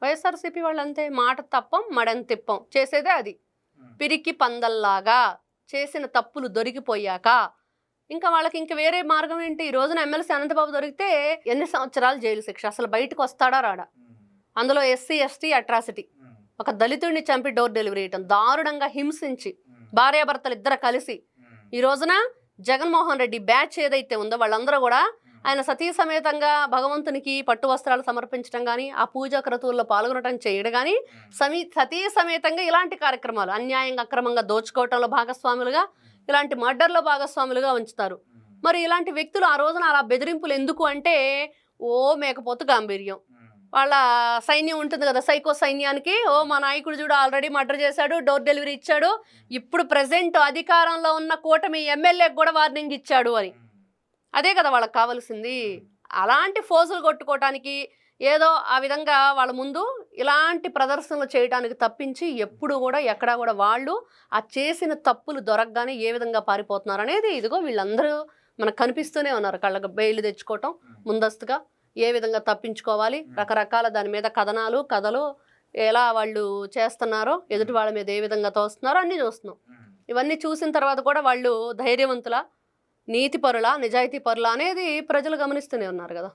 వైఎస్ఆర్సీపీ వాళ్ళు అంతే, మాట తప్పం మడని తిప్పం, చేసేదే అది. పిరికి పందల్లాగా చేసిన తప్పులు దొరికిపోయాక ఇంకా వాళ్ళకి ఇంక వేరే మార్గం ఏంటి? ఈ రోజున ఎమ్మెల్సీ అనంతబాబు దొరికితే ఎన్ని సంవత్సరాలు జైలు శిక్ష, అసలు బయటకు వస్తాడా రాడా? అందులో ఎస్సీ ఎస్టీ అట్రాసిటీ, ఒక దళితుడిని చంపి డోర్ డెలివరీ చేయటం, దారుణంగా హింసించి భార్యాభర్తలు ఇద్దరు కలిసి. ఈ రోజున జగన్మోహన్ రెడ్డి బ్యాచ్ ఏదైతే ఉందో వాళ్ళందరూ కూడా ఆయన సతీ సమేతంగా భగవంతునికి పట్టు వస్త్రాలు సమర్పించడం కానీ, ఆ పూజా క్రతువుల్లో పాల్గొనడం చేయడం కానీ, సతీ సమేతంగా ఇలాంటి కార్యక్రమాలు అన్యాయంగా అక్రమంగా దోచుకోవటంలో భాగస్వాములుగా, ఇలాంటి మర్డర్లో భాగస్వాములుగా ఉంచుతారు. మరి ఇలాంటి వ్యక్తులు ఆ రోజున అలా బెదిరింపులు ఎందుకు అంటే, ఓ మేకపోతు గాంభీర్యం. వాళ్ళ సైన్యం ఉంటుంది కదా, సైకో సైన్యానికి, ఓ మా నాయకుడు చూడు ఆల్రెడీ మర్డర్ చేశాడు, డోర్ డెలివరీ ఇచ్చాడు, ఇప్పుడు ప్రజెంట్ అధికారంలో ఉన్న కూటమి ఎమ్మెల్యేకి కూడా వార్నింగ్ ఇచ్చాడు అని. అదే కదా వాళ్ళకి కావాల్సింది. అలాంటి ఫోజులు కొట్టుకోవటానికి ఏదో ఆ విధంగా వాళ్ళ ముందు ఇలాంటి ప్రదర్శనలు చేయడానికి తప్పించి ఎప్పుడు కూడా ఎక్కడా కూడా వాళ్ళు ఆ చేసిన తప్పులు దొరకగానే ఏ విధంగా పారిపోతున్నారు అనేది ఇదిగో వీళ్ళందరూ మనకు కనిపిస్తూనే ఉన్నారు. కళ్ళకు బెయిల్ తెచ్చుకోవటం, ముందస్తుగా ఏ విధంగా తప్పించుకోవాలి, రకరకాల దాని మీద కథలు ఎలా వాళ్ళు చేస్తున్నారో, ఎదుటి వాళ్ళ మీద ఏ విధంగా తోస్తున్నారో అన్నీ చూస్తున్నాం. ఇవన్నీ చూసిన తర్వాత కూడా వాళ్ళు ధైర్యవంతుల, నీతి పరుల, నిజాయితీ పరుల అనేది ప్రజలు గమనిస్తూనే ఉన్నారు కదా.